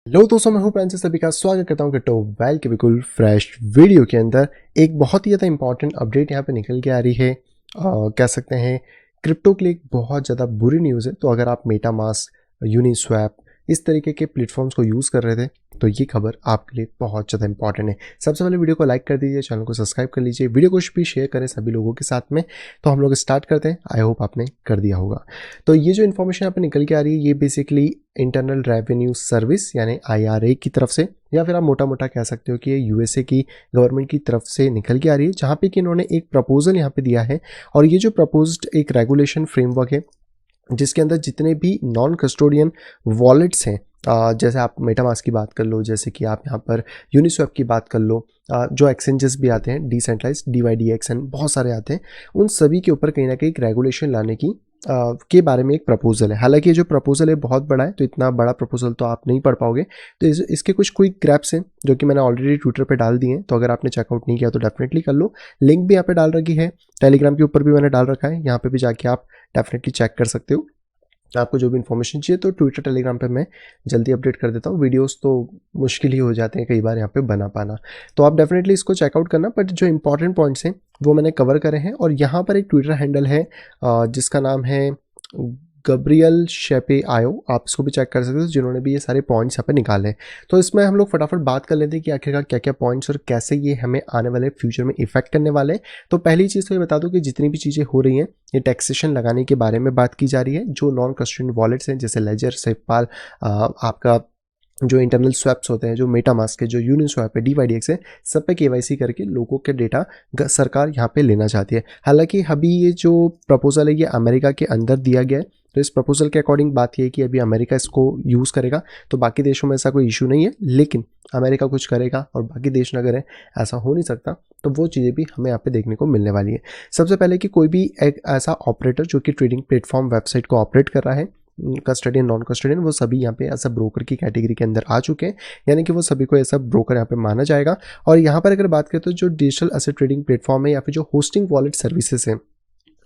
Hello दोस्तों, मैं हूं फ्रांसिस। सभी का स्वागत करता हूं क्रिप्टो वेल के बिल्कुल फ्रेश वीडियो के अंदर। एक बहुत ही ज़्यादा इंपॉर्टेंट अपडेट यहां पे निकल के आ रही है। कह सकते हैं क्रिप्टो के लिए एक बहुत ज़्यादा बुरी न्यूज़ है। तो अगर आप मेटामास्क, यूनिस्वैप इस तरीके के प्लेटफॉर्म्स को यूज़ कर रहे थे तो ये खबर आपके लिए बहुत ज़्यादा इंपॉर्टेंट है। सबसे पहले वीडियो को लाइक कर दीजिए, चैनल को सब्सक्राइब कर लीजिए, वीडियो को भी शेयर करें सभी लोगों के साथ में। तो हम लोग स्टार्ट करते हैं। आई होप आपने कर दिया होगा। तो ये जो इन्फॉर्मेशन यहाँ पे निकल के आ रही है ये बेसिकली इंटरनल रेवेन्यू सर्विस यानी आईआरए की तरफ से, या फिर आप मोटा मोटा कह सकते हो कि ये यूएसए की गवर्नमेंट की तरफ से निकल के आ रही है, जहाँ पे कि इन्होंने एक प्रपोजल यहाँ पे दिया है। और ये जो प्रपोज्ड एक रेगुलेशन फ्रेमवर्क है जिसके अंदर जितने भी नॉन कस्टोडियन वॉलेट्स हैं, जैसे आप मेटामास्क की बात कर लो, जैसे कि आप यहाँ पर यूनिस्वैप की बात कर लो, जो एक्सचेंजेस भी आते हैं डिसेंट्रलाइज DYDX बहुत सारे आते हैं, उन सभी के ऊपर कहीं ना कहीं एक रेगुलेशन लाने की के बारे में एक प्रपोजल है। हालांकि ये जो प्रपोजल है बहुत बड़ा है, तो इतना बड़ा प्रपोजल तो आप नहीं पढ़ पाओगे। तो इसके कुछ क्विक ग्रैप्स हैं जो कि मैंने ऑलरेडी ट्विटर पे डाल दिए हैं। तो अगर आपने चेकआउट नहीं किया तो डेफिनेटली कर लो। लिंक भी यहाँ पे डाल रखी है, टेलीग्राम के ऊपर भी मैंने डाल रखा है, यहाँ पे भी जाके आप डेफिनेटली चेक कर सकते हो। आपको जो भी इन्फॉर्मेशन चाहिए तो ट्विटर टेलीग्राम पे मैं जल्दी अपडेट कर देता हूँ। वीडियोस तो मुश्किल ही हो जाते हैं कई बार यहाँ पे बना पाना, तो आप डेफिनेटली इसको चेकआउट करना। बट जो इंपॉर्टेंट पॉइंट्स हैं वो मैंने कवर करे हैं। और यहाँ पर एक ट्विटर हैंडल है जिसका नाम है गब्रियल शेपे आयो, आप इसको भी चेक कर सकते हो, जिन्होंने भी ये सारे पॉइंट्स यहाँ पे निकाले हैं। तो इसमें हम लोग फटाफट बात कर लेते हैं कि आखिरकार क्या क्या पॉइंट्स और कैसे ये हमें आने वाले फ्यूचर में इफेक्ट करने वाले हैं। तो पहली चीज़ तो ये बता दूं कि जितनी भी चीज़ें हो रही हैं ये टैक्सेशन लगाने के बारे में बात की जा रही है। जो नॉन कस्टोडियन वॉलेट्स हैं जैसे लेजर, सेफपाल, आपका जो इंटरनल स्वैप्स होते हैं, जो मेटामास्क है, जो यूनिस्वैप है, DYDX है, सब पे KYC करके लोगों के डेटा सरकार यहाँ पे लेना चाहती है। हालांकि अभी ये जो प्रपोजल है ये अमेरिका के अंदर दिया गया है। तो इस प्रपोजल के अकॉर्डिंग बात ये है कि अभी अमेरिका इसको यूज़ करेगा, तो बाकी देशों में ऐसा कोई इशू नहीं है। लेकिन अमेरिका कुछ करेगा और बाकी देश न करें, ऐसा हो नहीं सकता। तो वो चीज़ें भी हमें यहाँ पे देखने को मिलने वाली है। सबसे पहले कि कोई भी एक ऐसा ऑपरेटर जो कि ट्रेडिंग प्लेटफॉर्म वेबसाइट को ऑपरेट कर रहा है, कस्टडियन, नॉन कस्टडियन, वो सभी यहाँ पे ऐसा ब्रोकर की कैटेगरी के अंदर आ चुके हैं, यानी कि वो सभी को ऐसा ब्रोकर यहाँ पे माना जाएगा। और यहाँ पर अगर बात करें तो जो डिजिटल एसेट ट्रेडिंग प्लेटफॉर्म है या फिर जो होस्टिंग वॉलेट सर्विसेज है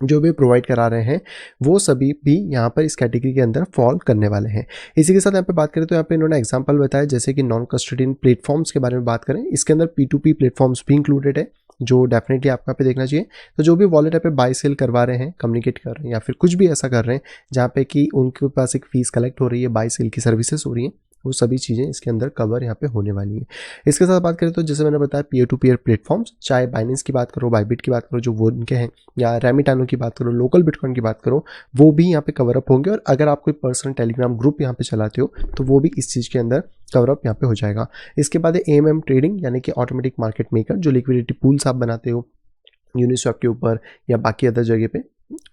जो भी प्रोवाइड करा रहे हैं, वो सभी भी यहाँ पर इस कैटेगरी के अंदर फॉल करने वाले हैं। इसी के साथ यहाँ पे बात करें तो यहाँ पे इन्होंने एग्जांपल बताया, जैसे कि नॉन कस्टडियन प्लेटफॉर्म्स के बारे में बात करें, इसके अंदर P2P प्लेटफॉर्म्स भी इंक्लूडेड है, जो डेफिनेटली आपको यहाँ पे देखना चाहिए। तो जो भी वॉलेट यहाँ पे बाय सेल करवा रहे हैं, कम्युनिकेट कर रहे हैं या फिर कुछ भी ऐसा कर रहे हैं जहाँ पे कि उनके पास एक फीस कलेक्ट हो रही है, बाय सेल की सर्विसेज हो रही हैं, वो सभी चीज़ें इसके अंदर कवर यहाँ पे होने वाली है। इसके साथ बात करें तो जैसे मैंने बताया पीयर टू पीयर प्लेटफॉर्म्स, चाहे बाइनेंस की बात करो, बाइबिट की बात करो, जो वो उनके हैं, या रेमिटानो की बात करो, लोकल बिटकॉइन की बात करो, वो भी यहाँ पे कवर अप होंगे। और अगर आप कोई पर्सनल टेलीग्राम ग्रुप यहाँ पे चलाते हो तो वो भी इस चीज़ के अंदर कवर अप यहाँ पे हो जाएगा। इसके बाद AMM ट्रेडिंग यानी कि ऑटोमेटिक मार्केट मेकर, जो लिक्विडिटी पूल्स आप बनाते हो यूनिस्वैप के ऊपर या बाकी अदर जगह पे,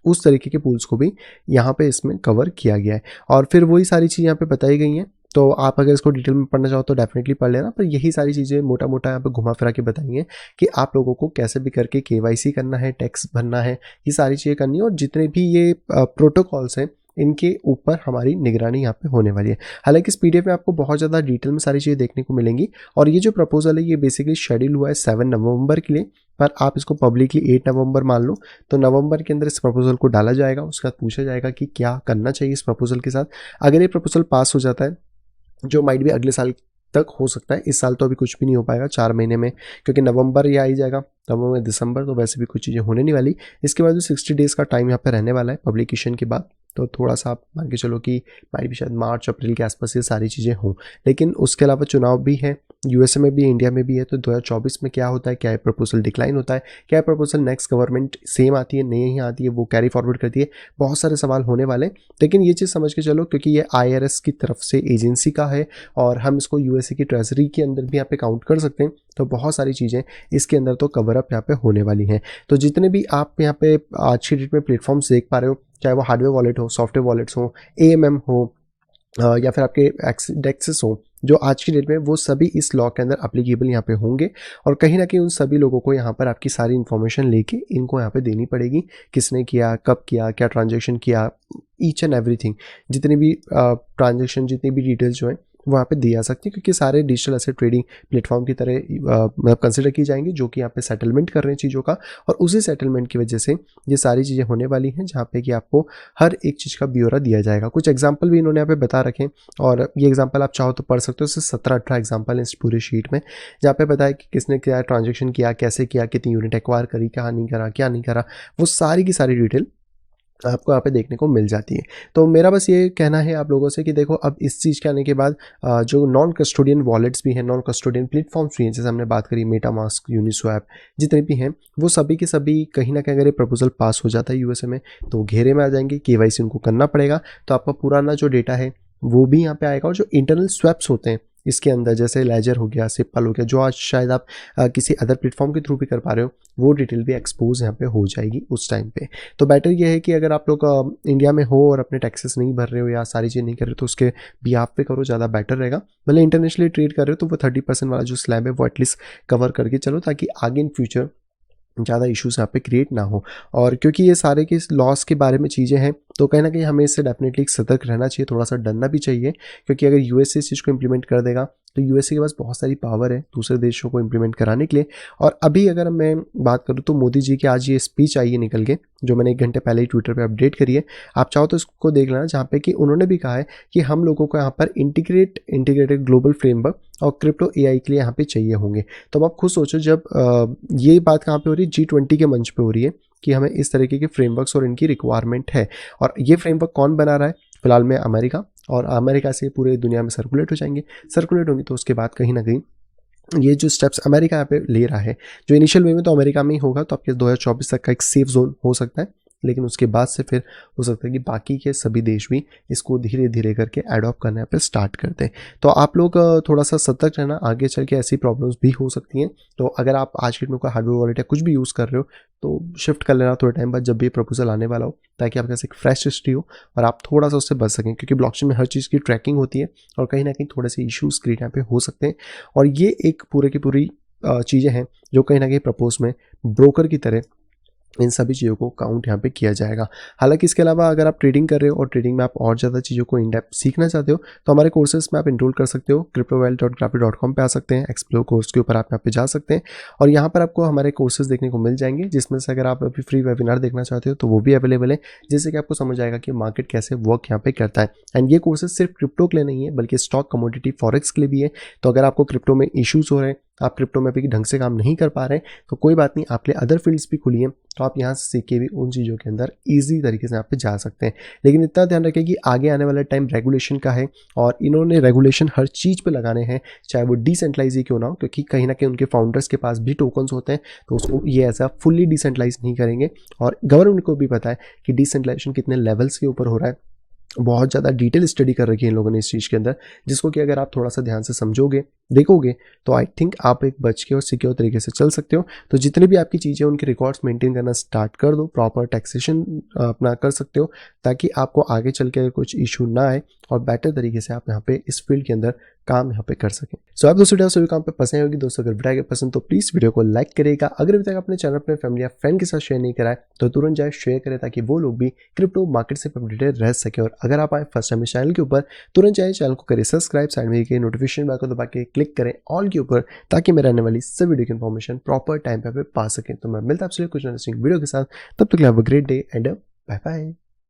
उस तरीके के पूल्स को भी यहाँ पे इसमें कवर किया गया है। और फिर वही सारी चीज़ यहाँ पे बताई गई हैं। तो आप अगर इसको डिटेल में पढ़ना चाहो तो डेफिनेटली पढ़ लेना, पर यही सारी चीज़ें मोटा मोटा यहाँ पे घुमा फिरा के बताई हैं कि आप लोगों को कैसे भी करके KYC करना है, टैक्स भरना है, ये सारी चीज़ें करनी है। और जितने भी ये प्रोटोकॉल्स हैं इनके ऊपर हमारी निगरानी यहाँ पे होने वाली है। हालांकि इस PDF में आपको बहुत ज़्यादा डिटेल में सारी चीज़ें देखने को मिलेंगी। और ये जो प्रपोजल है ये बेसिकली शेड्यूल हुआ है 7 नवंबर के लिए, पर आप इसको पब्लिकली 8 नवंबर मान लो। तो नवंबर के अंदर इस प्रपोजल को डाला जाएगा, उसके बाद पूछा जाएगा कि क्या करना चाहिए इस प्रपोजल के साथ। अगर ये प्रपोजल पास हो जाता है, जो माइट भी अगले साल तक हो सकता है, इस साल तो अभी कुछ भी नहीं हो पाएगा 4 महीने में, क्योंकि नवंबर ये आ ही जाएगा, नवंबर दिसंबर, तो वैसे भी कुछ चीज़ें होने नहीं वाली। इसके बाद जो 60 डेज़ का टाइम यहाँ पे रहने वाला है पब्लिकेशन के बाद, तो थोड़ा सा आप मान के चलो कि माइट भी शायद मार्च अप्रैल के आसपास ये सारी चीज़ें हों। लेकिन उसके अलावा चुनाव भी है, USA में भी, इंडिया में भी है। तो 2024 में क्या होता है, क्या प्रपोजल डिक्लाइन होता है, क्या प्रपोजल नेक्स्ट गवर्नमेंट सेम आती है, नहीं आती है, वो कैरी फॉरवर्ड करती है, बहुत सारे सवाल होने वाले। लेकिन ये चीज़ समझ के चलो, क्योंकि ये IRS की तरफ से एजेंसी का है और हम इसको USA की ट्रेजरी के अंदर भी यहाँ पे काउंट कर सकते हैं। तो बहुत सारी चीज़ें इसके अंदर तो कवर अप यहाँ पे होने वाली हैं। तो जितने भी आप यहाँ पे आज की डेट में प्लेटफॉर्म्स देख पा रहे हो, चाहे वो हार्डवेयर वॉलेट हो, सॉफ्टवेयर वॉलेट्स हो, AMM हो, या फिर आपके डेक्सेस हो, जो आज की डेट में, वो सभी इस लॉ के अंदर अप्लीकेबल यहाँ पे होंगे। और कहीं ना कहीं उन सभी लोगों को यहाँ पर आपकी सारी इन्फॉर्मेशन लेके इनको यहाँ पे देनी पड़ेगी, किसने किया, कब किया, क्या ट्रांजेक्शन किया, ईच एंड एवरीथिंग, जितनी भी ट्रांजेक्शन, जितनी भी डिटेल्स जो है वो यहाँ पे दी जा सकती है, क्योंकि सारे डिजिटल एसेट ट्रेडिंग प्लेटफॉर्म की तरह मतलब कंसिडर की जाएंगी, जो कि यहाँ पे सेटलमेंट कर रहे हैं चीज़ों का, और उसी सेटलमेंट की वजह से ये सारी चीज़ें होने वाली हैं, जहाँ पे कि आपको हर एक चीज़ का ब्यौरा दिया जाएगा। कुछ एग्जाम्पल भी इन्होंने यहाँ पे बता रखे हैं, और ये एग्जाम्पल आप चाहो तो पढ़ सकते हो। इससे 17-18 एग्जाम्पल है इस पूरे शीट में, जहाँ पे बताया कि किसने क्या ट्रांजेक्शन किया, कैसे किया, कितनी यूनिट एक्वायर करी, क्या नहीं करा, क्या नहीं करा, वो सारी की सारी डिटेल आपको यहाँ पे देखने को मिल जाती है। तो मेरा बस ये कहना है आप लोगों से कि देखो, अब इस चीज़ के आने के बाद जो नॉन कस्टोडियन वॉलेट्स भी हैं, नॉन कस्टोडियन प्लेटफॉर्म्स भी हैं, जैसे हमने बात करी मेटामास्क, यूनिस्वैप, जितने भी हैं, वो सभी के सभी कहीं ना कहीं अगर ये प्रपोजल पास हो जाता है यूएसए में, तो घेरे में आ जाएंगे। केवाईसी उनको करना पड़ेगा, तो आपका पुराना जो डेटा है वो भी यहाँ पे आएगा, और जो इंटरनल स्वैप्स होते हैं इसके अंदर, जैसे लेजर हो गया, सिप्पल हो गया, जो आज शायद आप किसी अदर प्लेटफॉर्म के थ्रू भी कर पा रहे हो, वो डिटेल भी एक्सपोज यहाँ पे हो जाएगी उस टाइम पे। तो बेटर ये है कि अगर आप लोग इंडिया में हो और अपने टैक्सेस नहीं भर रहे हो या सारी चीज़ नहीं कर रहे हो, तो उसके बिहाफ पे करो, ज़्यादा बेटर रहेगा। भले इंटरनेशनली ट्रेड कर रहे हो तो वो 30% वाला जो स्लैब है वो एटलीस्ट कवर करके चलो, ताकि आगे इन फ्यूचर ज़्यादा इश्यूज यहाँ पे क्रिएट ना हो। और क्योंकि ये सारे के लॉस के बारे में चीज़ें हैं, तो कहीं ना कहीं हमें इससे डेफिनेटली सतर्क रहना चाहिए, थोड़ा सा डरना भी चाहिए, क्योंकि अगर यूएसए इस चीज़ को इम्प्लीमेंट कर देगा तो यूएसए के पास बहुत सारी पावर है दूसरे देशों को इम्प्लीमेंट कराने के लिए। और अभी अगर मैं बात करूँ तो मोदी जी की आज ये स्पीच आई है निकल के, जो मैंने 1 घंटे पहले ही ट्विटर पर अपडेट करी है, आप चाहो तो इसको देख लेना, जहाँ पे कि उन्होंने भी कहा है कि हम लोगों को यहाँ पर इंटीग्रेटेड ग्लोबल फ्रेमवर्क और क्रिप्टो एआई के लिए यहाँ पे चाहिए होंगे। तो अब आप खुद सोचो, जब ये बात कहाँ पे हो रही है, G20 के मंच पे हो रही है, कि हमें इस तरीके के फ्रेमवर्क्स और इनकी रिक्वायरमेंट है। और ये फ्रेमवर्क कौन बना रहा है? फिलहाल में अमेरिका, और अमेरिका से पूरे दुनिया में सर्कुलेट हो जाएंगे। सर्कुलेट होंगे तो उसके बाद कहीं ना कहीं ये जो स्टेप्स अमेरिका यहाँ पे ले रहा है, जो इनिशियल वे में तो अमेरिका में ही होगा, तो आपके 2024 तक का एक सेफ जोन हो सकता है, लेकिन उसके बाद से फिर हो सकता है कि बाकी के सभी देश भी इसको धीरे धीरे करके एडॉप्ट करने पे स्टार्ट करते हैं। तो आप लोग थोड़ा सा सतर्क रहना, आगे चल के ऐसी प्रॉब्लम्स भी हो सकती हैं। तो अगर आप आज के डेट में कोई हार्डवेयर वॉलेट या कुछ भी यूज़ कर रहे हो, तो शिफ्ट कर लेना थोड़े टाइम बाद जब भी प्रपोजल आने वाला हो, ताकि आपके पास एक फ्रेश हिस्ट्री हो और आप थोड़ा सा उससे बच सकें, क्योंकि ब्लॉकचेन में हर चीज़ की ट्रैकिंग होती है, और कहीं ना कहीं थोड़े से इशूज़ क्रिएट यहाँ पे हो सकते हैं। और ये एक पूरे की पूरी चीज़ें हैं जो कहीं ना कहीं प्रपोज में ब्रोकर की तरह इन सभी चीज़ों को काउंट यहाँ पे किया जाएगा। हालांकि इसके अलावा अगर आप ट्रेडिंग कर रहे हो और ट्रेडिंग में आप और ज़्यादा चीज़ों को इन डेप्थ सीखना चाहते हो, तो हमारे कोर्सेज में आप इनरोल कर सकते हो। cryptowealth.graphic.com पे आ सकते हैं, एक्सप्लोर कोर्स के ऊपर आप यहाँ पे जा सकते हैं, और यहाँ पर आपको हमारे कोर्सेज देखने को मिल जाएंगे, जिसमें से अगर आप अभी फ्री वेबिनार देखना चाहते हो तो वो भी अवेलेबल है, जिससे कि आपको समझ आएगा कि मार्केट कैसे वर्क यहाँ पे करता है। एंड ये कोर्सेज सिर्फ क्रिप्टो के लिए नहीं है, बल्कि स्टॉक, कमोडिटी, फॉरेक्स के लिए भी है। तो अगर आपको क्रिप्टो में इशूज़ हो रहे हैं, आप क्रिप्टो में भी ढंग से काम नहीं कर पा रहे हैं, तो कोई बात नहीं, आपके लिए अदर फील्ड्स भी खुली हैं, तो आप यहाँ से सीख के भी उन चीज़ों के अंदर ईजी तरीके से यहाँ पे जा सकते हैं। लेकिन इतना ध्यान रखें कि आगे आने वाला टाइम रेगुलेशन का है, और इन्होंने रेगुलेशन हर चीज़ पे लगाने हैं, चाहे वो डिसेंट्रलाइज ही क्यों ना हो, क्योंकि कहीं ना कहीं उनके फाउंडर्स के पास भी टोकन्स होते हैं, तो उसको ये ऐसा फुल्ली डिसेंट्रलाइज नहीं करेंगे। और गवर्नमेंट को भी पता है कि डिसेंट्रलाइजेशन कितने लेवल्स के ऊपर हो रहा है, बहुत ज़्यादा डिटेल स्टडी कर रखी है इन लोगों ने इस चीज़ के अंदर, जिसको कि अगर आप थोड़ा सा ध्यान से समझोगे, देखोगे, तो आई थिंक आप एक बच के और सिक्योर तरीके से चल सकते हो। तो जितनी भी आपकी चीज़ें उनके रिकॉर्ड्स मेंटेन करना स्टार्ट कर दो, प्रॉपर टैक्सेशन अपना कर सकते हो, ताकि आपको आगे चल के कुछ इशू ना आए और बेटर तरीके से आप यहाँ पे इस फील्ड के अंदर काम यहाँ पे कर सकें। सो आप दोस्तों सभी काम पे पसंद होगी दोस्तों, अगर वीडियो पसंद तो प्लीज़ वीडियो को लाइक करेगा। अगर अभी तक अपने चैनल अपने फैमिली या फ्रेंड के साथ शेयर नहीं कराए तो तुरंत जाए शेयर करें, ताकि वो लोग भी क्रिप्टो मार्केट से अपडेटेड रह सके। और अगर आप आए फर्स्ट टाइम इस चैनल के ऊपर, तुरंत जाए चैनल को करें सब्सक्राइब, साइड में के नोटिफिकेशन बेल को दबा के क्लिक करें ऑल के ऊपर, ताकि मेरे आने वाली सब वीडियो की इन्फॉर्मेशन प्रॉपर टाइम पे पा सकें। तो मैं मिलता आपसे कुछ इंटरेस्टिंग वीडियो के साथ, तब तक have a great day and bye bye.